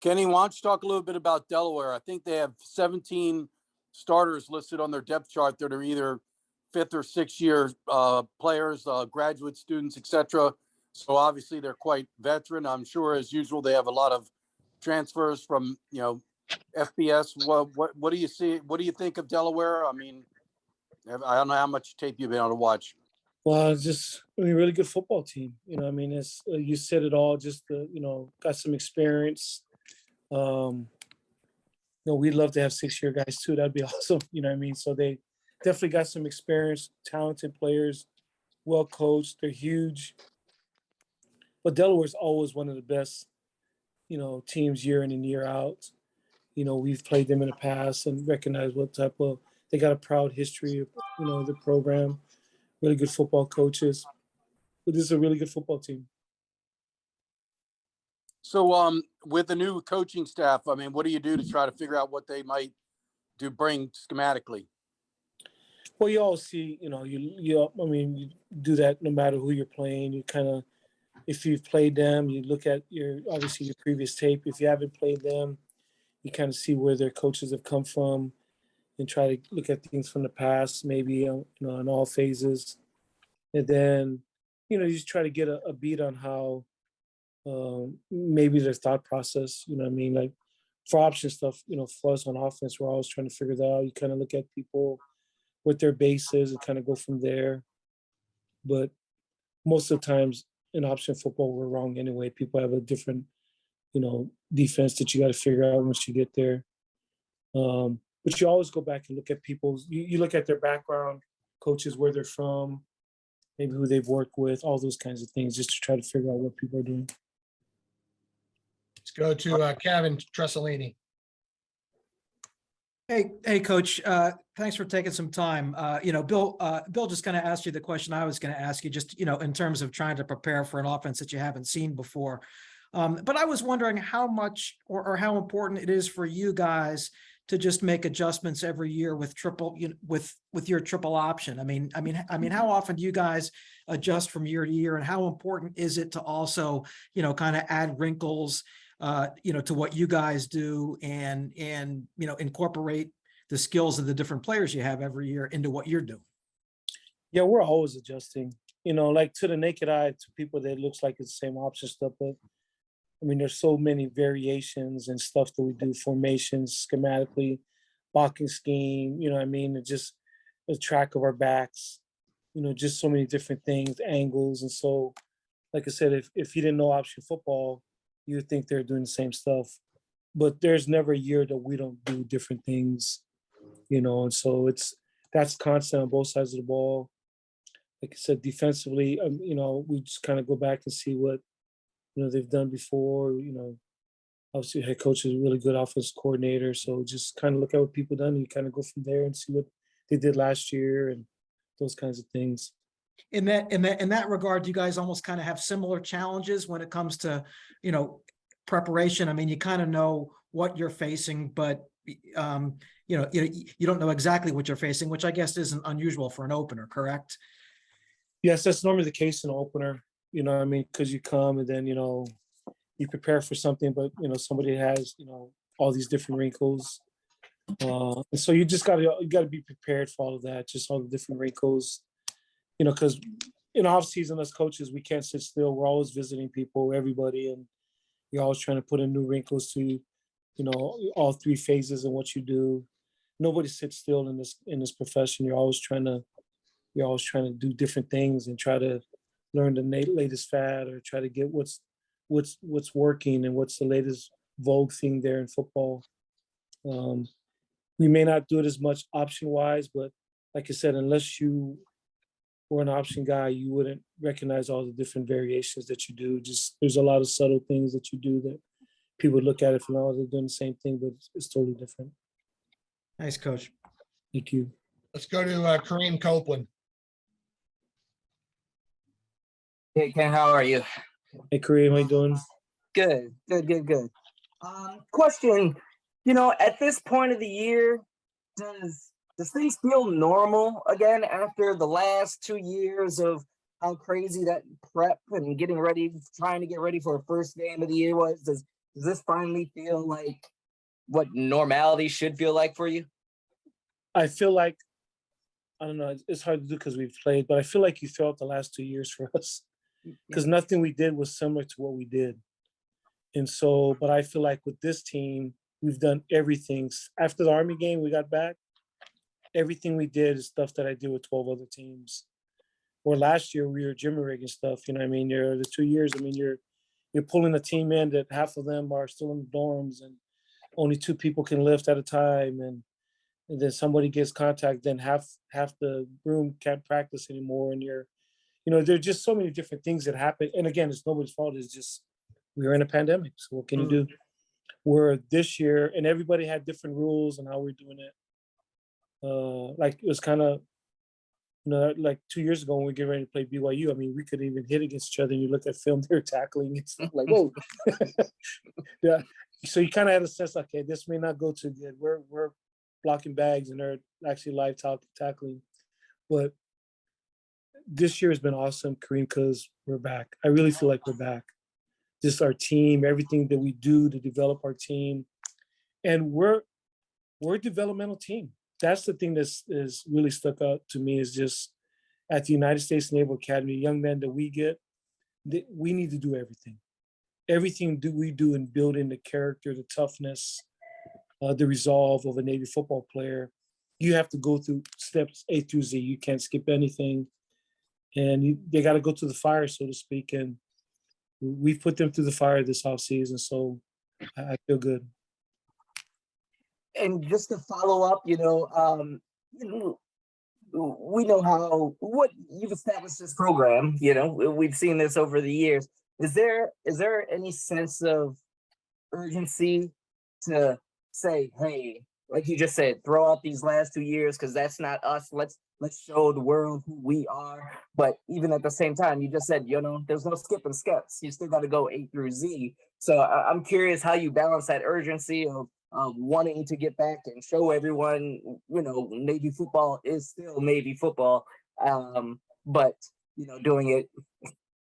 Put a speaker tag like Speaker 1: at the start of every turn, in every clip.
Speaker 1: Kenny, why don't you talk a little bit about Delaware? I think they have 17 starters listed on their depth chart that are either fifth or sixth year players, graduate students, etc. So obviously they're quite veteran. I'm sure, as usual, they have a lot of transfers from FBS. What do you see? What do you think of Delaware? I mean, I don't know how much tape you've been able to watch.
Speaker 2: Well, it's just really good football team. It's you said it all. Just got some experience. We'd love to have 6-year guys too. That'd be awesome. So they definitely got some experience, talented players, well coached. They're huge. But Delaware's always one of the best, teams year in and year out. We've played them in the past and recognize what type of, they got a proud history of, the program, really good football coaches. But this is a really good football team.
Speaker 1: So with the new coaching staff, I mean, what do you do to try to figure out what they might bring schematically?
Speaker 2: Well, you all see, you do that no matter who you're playing. You kind of, if you've played them, you look at your previous tape. If you haven't played them, you kind of see where their coaches have come from and try to look at things from the past, maybe, in all phases. And then, you just try to get a beat on how maybe their thought process, like for option stuff, for us on offense, we're always trying to figure that out. You kind of look at people, what their base is, and kind of go from there. But most of the times in option football, we're wrong anyway. People have a different, defense that you got to figure out once you get there. But you always go back and look at people's, you look at their background, coaches, where they're from, maybe who they've worked with, all those kinds of things, just to try to figure out what people are doing.
Speaker 3: Let's go to Kevin Trussellini.
Speaker 4: Hey, Coach. Thanks for taking some time. Bill just kind of asked you the question I was going to ask you, just in terms of trying to prepare for an offense that you haven't seen before. But I was wondering how much or how important it is for you guys to just make adjustments every year with your triple option. I mean, how often do you guys adjust from year to year, and how important is it to also, kind of add wrinkles, to what you guys do and incorporate the skills of the different players you have every year into what you're doing?
Speaker 2: Yeah, we're always adjusting, like to the naked eye, to people that it looks like it's the same option stuff, but there's so many variations and stuff that we do, formations, schematically, blocking scheme, and just the track of our backs, just so many different things, angles. And so, like I said, if you didn't know option football, you would think they're doing the same stuff. But there's never a year that we don't do different things, and so that's constant on both sides of the ball. Like I said, defensively, we just kind of go back and see what, they've done before. Obviously head coach is a really good offensive coordinator. So just kind of look at what people done and you kind of go from there and see what they did last year and those kinds of things.
Speaker 4: In that regard, you guys almost kind of have similar challenges when it comes to, preparation. I mean, you kind of know what you're facing, but you don't know exactly what you're facing, which I guess isn't unusual for an opener, correct?
Speaker 2: Yes, that's normally the case in an opener. Because you come and then, you prepare for something, but, somebody has, all these different wrinkles. And so you just gotta be prepared for all of that, just all the different wrinkles, because in off season as coaches, we can't sit still. We're always visiting people, everybody, and you're always trying to put in new wrinkles to, all three phases of what you do. Nobody sits still in this profession. You're always trying to do different things and try to learn the latest fad or try to get what's working and what's the latest vogue thing there in football. We may not do it as much option wise, but like I said, unless you were an option guy, you wouldn't recognize all the different variations that you do. Just there's a lot of subtle things that you do that people look at it from, oh, they're doing the same thing, but it's totally different.
Speaker 4: Nice, Coach.
Speaker 2: Thank you.
Speaker 3: Let's go to Kareem Copeland.
Speaker 5: Hey, Ken, how are you?
Speaker 2: Hey, Kareem, how you doing?
Speaker 5: Good. Question, at this point of the year, does things feel normal again after the last 2 years of how crazy that prep and trying to get ready for a first game of the year was? Does Does this finally feel like what normality should feel like for you?
Speaker 2: I feel like, I don't know, it's hard to do because we've played, but I feel like you felt the last 2 years for us because nothing we did was similar to what we did. And so, but I feel like with this team, we've done everything. After the Army game, we got back, everything we did is stuff that I did with 12 other teams. Or last year, we were Jimmy rigging stuff, you know what I mean? You're the 2 years, I mean, you're pulling a team in that half of them are still in the dorms and only 2 people can lift at a time. And then somebody gets contact, then half the room can't practice anymore. And there's just so many different things that happen. And again, it's nobody's fault. It's just, we were in a pandemic. So what can you do? Where this year, and everybody had different rules and how we're doing it. Like it was kind of, like 2 years ago when we get ready to play BYU, I mean, we could even hit against each other. And you look at film, they're tackling. It's like, whoa. Yeah. So you kind of had a sense, like, okay, this may not go too good. We're blocking bags and they're actually live tackling. But this year has been awesome, Kareem, because we're back. I really feel like we're back. Just our team, everything that we do to develop our team. And we're a developmental team. That's the thing that's really stuck out to me is just at the United States Naval Academy, young men that we get, we need to do everything. Everything we do in building the character, the toughness, the resolve of a Navy football player. You have to go through steps A through Z. You can't skip anything. And they got to go through the fire, so to speak. And we've put them through the fire this offseason, so I feel good.
Speaker 5: And just to follow up, we know what you've established this program. We've seen this over the years. Is there any sense of urgency to say, hey, like you just said, throw out these last 2 years because that's not us. Let's show the world who we are. But even at the same time, you just said, there's no skipping steps. You still got to go A through Z. So I'm curious how you balance that urgency of wanting to get back and show everyone, Navy football is still Navy football. But doing it,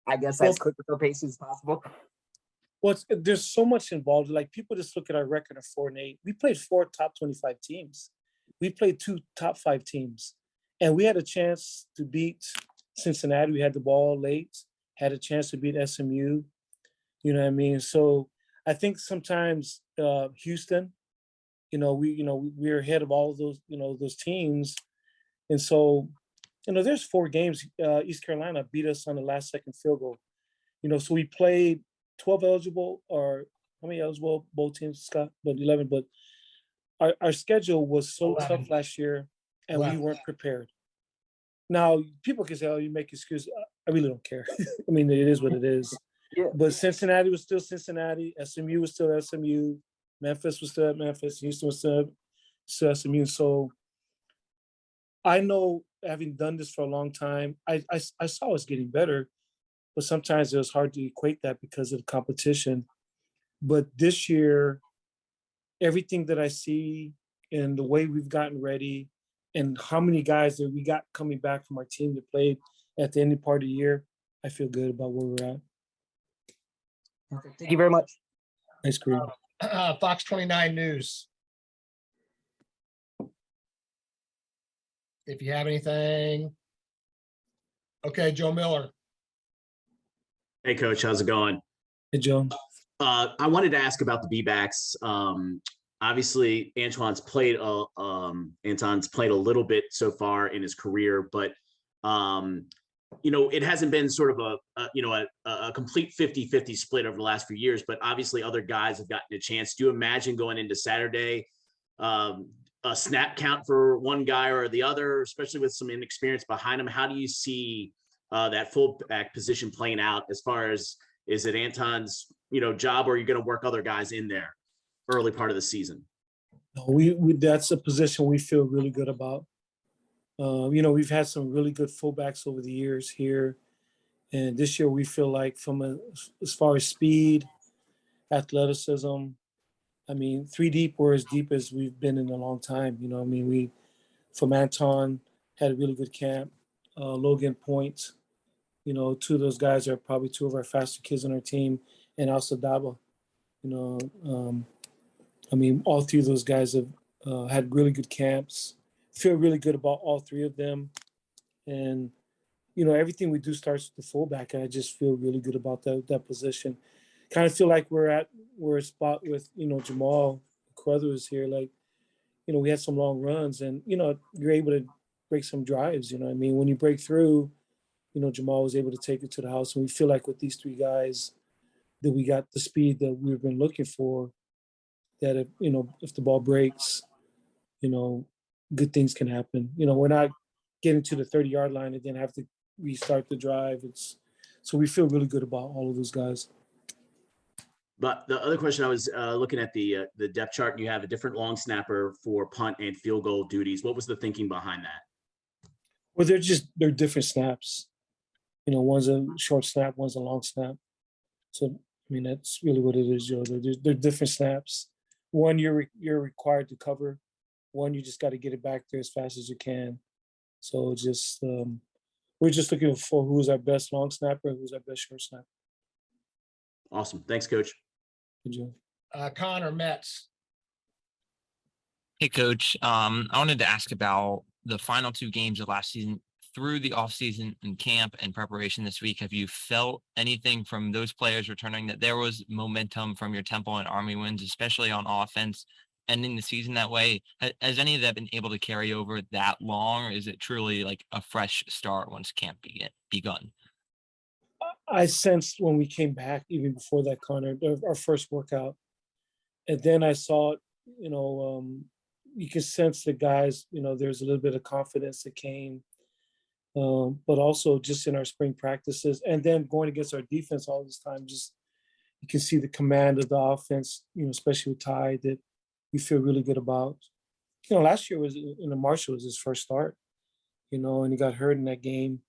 Speaker 5: I guess, as quick a pace as possible.
Speaker 2: Well, there's so much involved. Like people just look at our record of 4-8. We played 4 top 25 teams. We played 2 top 5 teams, and we had a chance to beat Cincinnati. We had the ball late. Had a chance to beat SMU. You know what I mean? So I think sometimes Houston, we're ahead of all of those, those teams, and so there's 4 games. East Carolina beat us on the last second field goal. So we played 12 eligible, or how many eligible bowl teams, Scott? But 11. But our schedule was so
Speaker 3: 11.
Speaker 2: tough last year, and
Speaker 3: 11.
Speaker 2: we weren't prepared. Now, people can say, oh, you make excuses. I really don't care. I mean, it is what it is.
Speaker 5: Yeah.
Speaker 2: But Cincinnati was still Cincinnati. SMU was still SMU. Memphis was still at Memphis. Houston was still SMU. So I know, having done this for a long time, I saw us getting better. But sometimes it was hard to equate that because of the competition. But this year, everything that I see and the way we've gotten ready and how many guys that we got coming back from our team that played at the end part of the year, I feel good about where we're at.
Speaker 5: Perfect. Thank you very much.
Speaker 2: Thanks, Kareem.
Speaker 3: Fox 29 News. If you have anything. Okay, Joe Miller.
Speaker 6: Hey, Coach, how's it going?
Speaker 2: Hey, Joe.
Speaker 6: I wanted to ask about the B-backs. Obviously, Anton's played a little bit so far in his career, but it hasn't been sort of a complete 50-50 split over the last few years. But obviously, other guys have gotten a chance. Do you imagine going into Saturday, a snap count for one guy or the other, especially with some inexperience behind him? How do you see that fullback position playing out as far as, is it Anton's, job, or are you going to work other guys in there early part of the season?
Speaker 2: We that's a position we feel really good about. We've had some really good fullbacks over the years here. And this year we feel like as far as speed, athleticism, I mean, 3 deep, we're as deep as we've been in a long time. We, from Anton, had a really good camp. Logan Point, 2 of those guys are probably 2 of our faster kids on our team, and also Daba. You know, I mean, all three of those guys have had really good camps. Feel really good about all three of them. And, you know, everything we do starts with the fullback. And I just feel really good about that position. Kind of feel like we're a spot with, you know, Jamal Carruthers here. Like, you know, we had some long runs and, you know, you're able to break some drives. You know what I mean? When you break through, you know, Jamal was able to take it to the house. And we feel like with these three guys that we got the speed that we've been looking for, that if, you know, if the ball breaks, you know, good things can happen. You know, we're not getting to the 30-yard line and then have to restart the drive. So we feel really good about all of those guys.
Speaker 6: But the other question, I was looking at the depth chart, and you have a different long snapper for punt and field goal duties. What was the thinking behind that?
Speaker 2: Well, they're different snaps. You know, one's a short snap, one's a long snap. So, I mean, that's really what it is, Joe. They're different snaps. One you're required to cover. One you just got to get it back there as fast as you can. So just we're just looking for who's our best long snapper, who's our best short snapper.
Speaker 6: Awesome. Thanks, Coach.
Speaker 2: Good job.
Speaker 3: Connor Metz.
Speaker 7: Hey, Coach. I wanted to ask about the final two games of last season through the offseason and camp and preparation this week. Have you felt anything from those players returning that there was momentum from your Temple and Army wins, especially on offense, ending the season that way? Has any of that been able to carry over that long, or is it truly like a fresh start once camp begun?
Speaker 2: I sensed when we came back, even before that, Connor, our first workout, and then I saw it, you know, you could sense the guys, you know, there's a little bit of confidence that came, but also just in our spring practices and then going against our defense all this time, just you can see the command of the offense, you know, especially with Ty, that you feel really good about. You know, last year was in the Marshall was his first start, you know, and he got hurt in that game.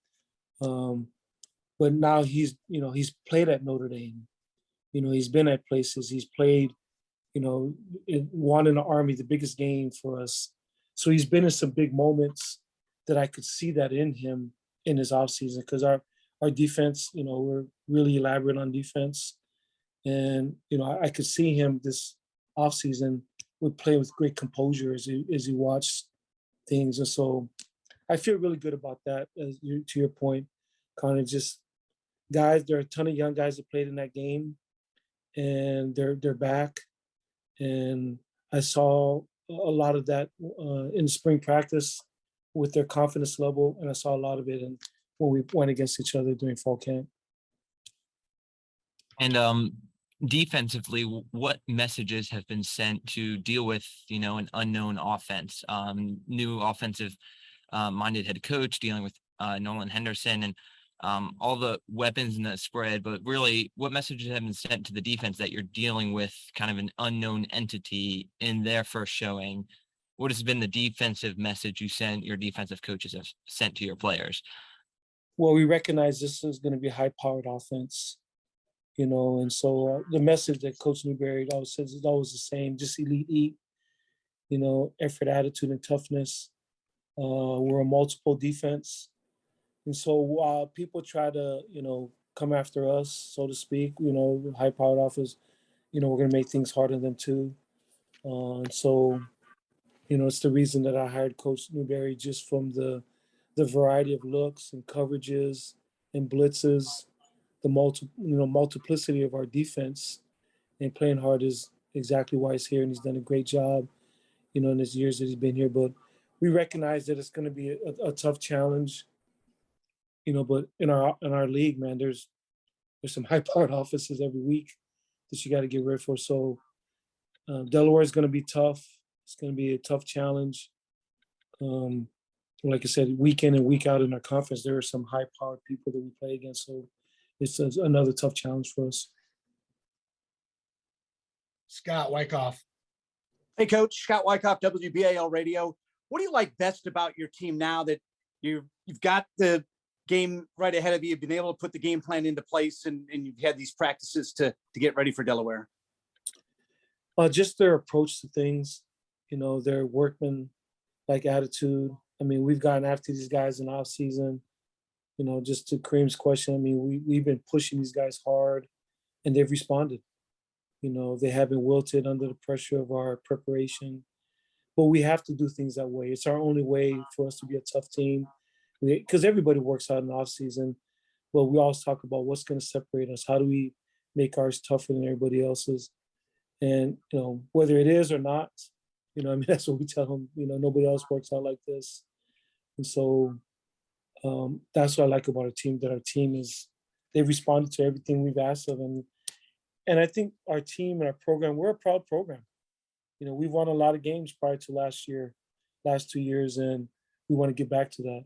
Speaker 2: But now he's played at Notre Dame. You know, he's been at places. He's played, you know, won in the Army, the biggest game for us. So he's been in some big moments that I could see that in him in his offseason because our defense, you know, we're really elaborate on defense. And, you know, I could see him this offseason would play with great composure as he watched things. And so I feel really good about that. To your point, Connor, just guys, there are a ton of young guys that played in that game and they're back. And I saw a lot of that in spring practice with their confidence level. And I saw a lot of it when we went against each other during fall camp.
Speaker 7: And defensively, what messages have been sent to deal with, you know, an unknown offense, new offensive minded head coach dealing with Nolan Henderson and all the weapons in the spread, but really what messages have been sent to the defense that you're dealing with kind of an unknown entity in their first showing? What has been the defensive message your defensive coaches have sent to your players?
Speaker 2: Well, we recognize this is going to be a high-powered offense, you know, and so the message that Coach Newberry always says is always the same, just elite eat, you know, effort, attitude, and toughness. We're a multiple defense. And so while people try to, you know, come after us, so to speak, you know, high-powered offense, you know, we're going to make things hard on them too. And so, you know, it's the reason that I hired Coach Newberry, just from the variety of looks and coverages and blitzes, the multiplicity of our defense, and playing hard is exactly why he's here, and he's done a great job, you know, in his years that he's been here. But we recognize that it's going to be a tough challenge, you know. But in our league, man, there's some high-powered offenses every week that you got to get ready for. So Delaware is going to be tough. It's going to be a tough challenge. Like I said, week in and week out in our conference, there are some high-powered people that we play against. So it's another tough challenge for us.
Speaker 3: Scott Wyckoff.
Speaker 8: Hey, Coach. Scott Wyckoff, WBAL Radio. What do you like best about your team now that you've got the game right ahead of you? You've been able to put the game plan into place, and you've had these practices to get ready for Delaware.
Speaker 2: Just their approach to things, you know, their workman-like attitude. I mean, we've gotten after these guys in off season. You know, just to Kareem's question, I mean, we've been pushing these guys hard, and they've responded. They haven't wilted under the pressure of our preparation. But we have to do things that way. It's our only way for us to be a tough team. Because everybody works out in the off season. But we always talk about what's going to separate us. How do we make ours tougher than everybody else's? And, whether it is or not, that's what we tell them. Nobody else works out like this. And so that's what I like about our team, that our team they've responded to everything we've asked of them. And I think our team and our program, we're a proud program. We've won a lot of games prior to last 2 years, and we want to get back to that.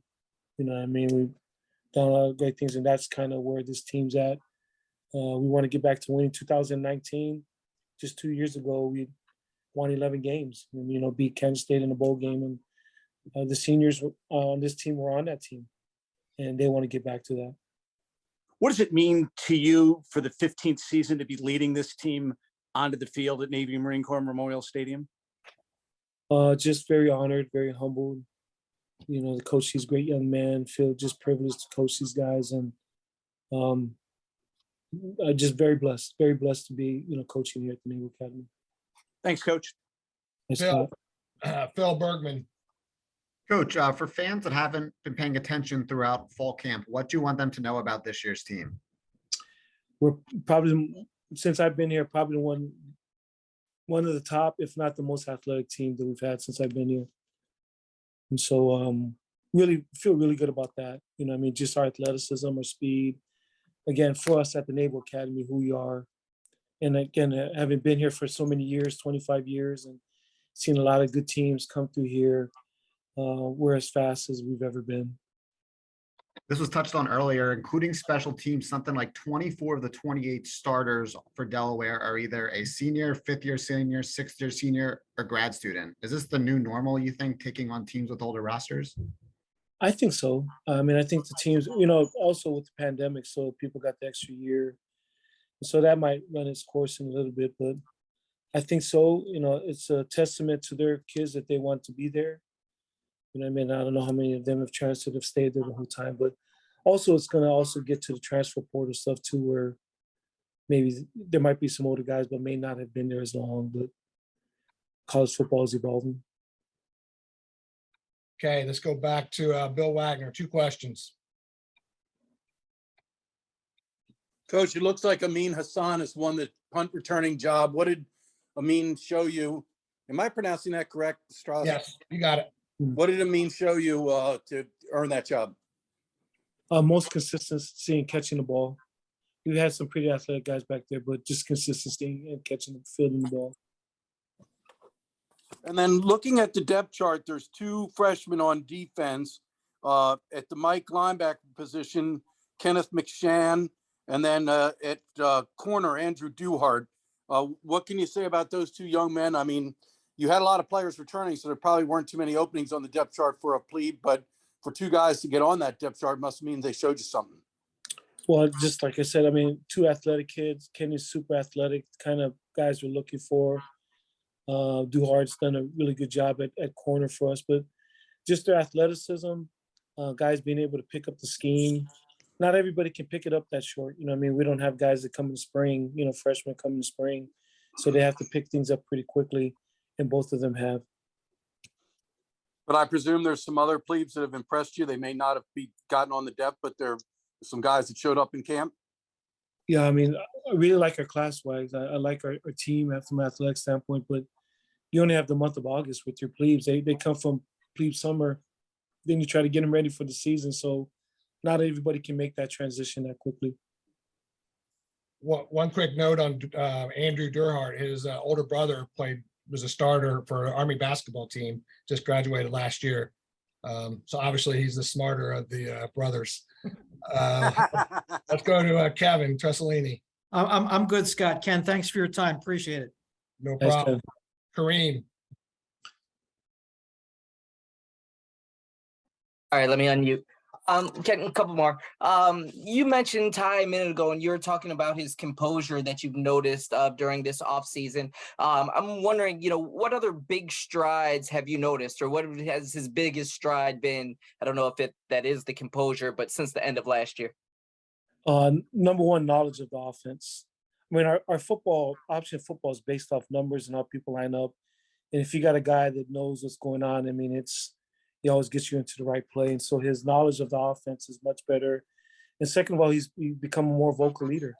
Speaker 2: We've done a lot of great things, and that's kind of where this team's at. We want to get back to winning. 2019, just 2 years ago, we won 11 games and, beat Kansas State in a bowl game. And the seniors on this team were on that team, and they want to get back to that.
Speaker 8: What does it mean to you for the 15th season to be leading this team onto the field at Navy Marine Corps Memorial Stadium?
Speaker 2: Just very honored, very humbled. The coach, he's a great young man. Feel just privileged to coach these guys, and just very blessed to be, coaching here at the Naval Academy.
Speaker 8: Thanks, Coach.
Speaker 2: Thanks,
Speaker 3: Phil,
Speaker 2: Scott.
Speaker 3: Phil Bergman.
Speaker 9: Coach, for fans that haven't been paying attention throughout fall camp, what do you want them to know about this year's team?
Speaker 2: We're probably, since I've been here, probably one of the top, if not the most athletic team that we've had since I've been here. And so really feel really good about that. Just our athleticism, our speed. Again, for us at the Naval Academy, who we are. And again, having been here for so many years, 25 years, and seen a lot of good teams come through here, we're as fast as we've ever been.
Speaker 9: This was touched on earlier, including special teams. Something like 24 of the 28 starters for Delaware are either a senior, fifth-year senior, sixth-year senior, or grad student. Is this the new normal, you think, taking on teams with older rosters?
Speaker 2: I think so. I think the teams, also with the pandemic, so people got the extra year. So that might run its course in a little bit, but I think so. It's a testament to their kids that they want to be there. I don't know how many of them have transferred, have stayed there the whole time, but also it's going to also get to the transfer portal stuff too, where maybe there might be some older guys, but may not have been there as long, but college football is evolving.
Speaker 3: Okay, let's go back to Bill Wagner. 2 questions.
Speaker 1: Coach, it looks like Amin Hassan has won the punt returning job. What did Amin show you? Am I pronouncing that correct, Strauss?
Speaker 3: Yes, you got it.
Speaker 1: What did Amin show you to earn that job?
Speaker 2: Most consistency in catching the ball. We had some pretty athletic guys back there, but just consistency in catching the fielding the ball.
Speaker 1: And then looking at the depth chart, there's 2 freshmen on defense. At the Mike linebacker position, Kenneth McShann, and then at corner, Andrew Duhart. What can you say about those 2 young men? You had a lot of players returning, so there probably weren't too many openings on the depth chart for a plebe, but for 2 guys to get on that depth chart must mean they showed you something.
Speaker 2: Well, just like I said, 2 athletic kids. Kenny's super athletic, kind of guys we're looking for. Duhart's done a really good job at corner for us, but just their athleticism, guys being able to pick up the scheme. Not everybody can pick it up that short. We don't have guys that come in the spring, freshmen come in the spring. So they have to pick things up pretty quickly, and both of them have.
Speaker 1: But I presume there's some other plebes that have impressed you. They may not have gotten on the depth, but there are some guys that showed up in camp.
Speaker 2: Yeah, I really like our class-wise. I like our team from an athletic standpoint, but you only have the month of August with your plebes. They come from plebe summer, then you try to get them ready for the season. So not everybody can make that transition that quickly.
Speaker 3: One quick note on Andrew Durhart. His older brother was a starter for an Army basketball team, just graduated last year. So obviously he's the smarter of the brothers. Let's go to Kevin Trussellini.
Speaker 4: I'm good, Scott. Ken, thanks for your time. Appreciate it.
Speaker 3: No
Speaker 2: Thanks,
Speaker 3: problem. Kareem.
Speaker 5: All right, let me unmute. Ken, a couple more. You mentioned Ty a minute ago, and you were talking about his composure that you've noticed during this off season. I'm wondering, what other big strides have you noticed, or what has his biggest stride been? I don't know if that is the composure, but since the end of last year.
Speaker 2: Number one, knowledge of the offense. I mean, our football, option football is based off numbers and how people line up. And if you got a guy that knows what's going on, I mean, he always gets you into the right play. And so his knowledge of the offense is much better. And second of all, he's become a more vocal leader.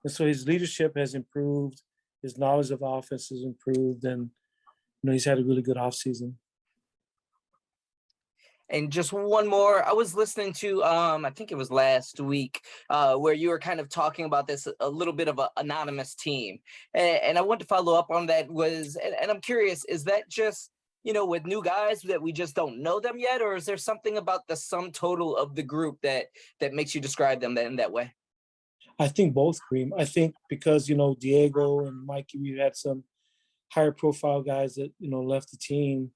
Speaker 2: And so his leadership has improved. His knowledge of the offense has improved. And, he's had a really good offseason.
Speaker 5: And just one more, I was listening to, I think it was last week, where you were kind of talking about this, a little bit of an anonymous team. And I want to follow up on that and I'm curious, is that just, with new guys that we just don't know them yet? Or is there something about the sum total of the group that makes you describe them in that way?
Speaker 2: I think both, Kareem. I think because, Diego and Mikey, we had some higher profile guys that, left the team.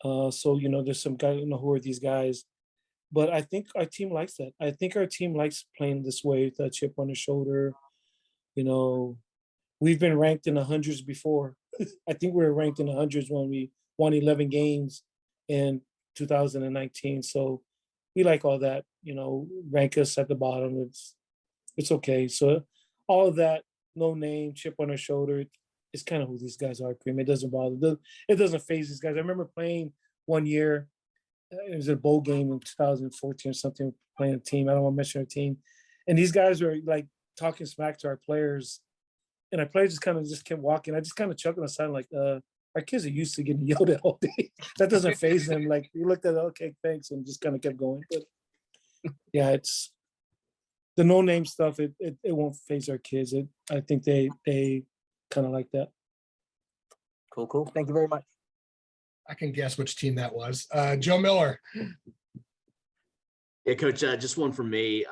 Speaker 2: So, there's some guys, who are these guys. But I think our team likes that. I think our team likes playing this way, with that chip on the shoulder. We've been ranked in the hundreds before. I think we were ranked in the hundreds when we won 11 games in 2019. So we like all that, rank us at the bottom. It's okay. So all of that, no name, chip on our shoulder, it's kind of who these guys are, Kareem. It doesn't bother. It doesn't phase these guys. I remember playing one year. It was a bowl game in 2014 or something, playing a team. I don't want to mention our team. And these guys were like talking smack to our players. And our players just kept walking. I just kind of chuckled on the side, like, our kids are used to getting yelled at all day. That doesn't phase them. Like, we looked at it, okay, thanks, and just kind of kept going. But yeah, it's the no-name stuff. It won't phase our kids. I think they kind of like that.
Speaker 5: Cool. Thank you very much.
Speaker 3: I can guess which team that was. Joe Miller.
Speaker 6: Yeah, Coach, just one from me.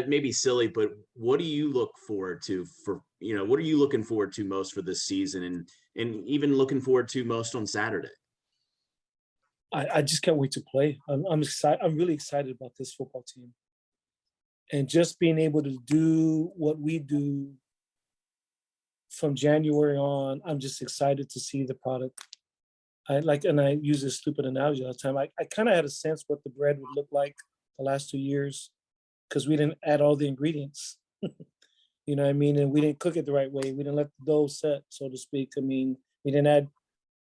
Speaker 6: Maybe silly, but what do you look forward to what are you looking forward to most for this season and even looking forward to most on Saturday?
Speaker 2: I just can't wait to play. I'm excited. I'm really excited about this football team. And just being able to do what we do from January on, I'm just excited to see the product. And I use this stupid analogy all the time. I kind of had a sense what the bread would look like the last 2 years because we didn't add all the ingredients. You know what I mean? And we didn't cook it the right way. We didn't let the dough set, so to speak. I mean, we didn't add,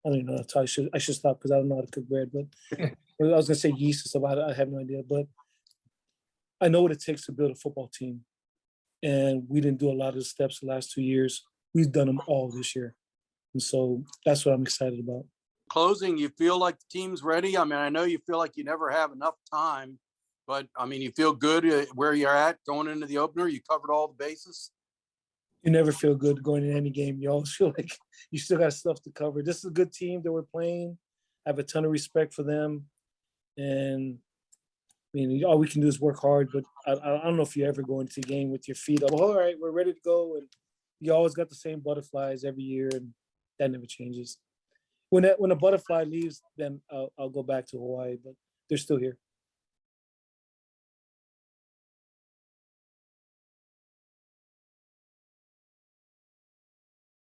Speaker 2: I don't know, I should stop because I don't know how to cook bread, but I was going to say yeast or stuff. I have no idea, but I know what it takes to build a football team. And we didn't do a lot of the steps the last 2 years. We've done them all this year. And so that's what I'm excited about.
Speaker 1: Closing, you feel like the team's ready? I mean, I know you feel like you never have enough time, but I mean, you feel good where you're at going into the opener? You covered all the bases?
Speaker 2: You never feel good going in any game. You always feel like you still got stuff to cover. This is a good team that we're playing. I have a ton of respect for them. And I mean, all we can do is work hard, but I don't know if you ever go into a game with your feet up. All right, we're ready to go. And you always got the same butterflies every year, and that never changes. When a butterfly leaves, then I'll go back to Hawaii, but they're still here.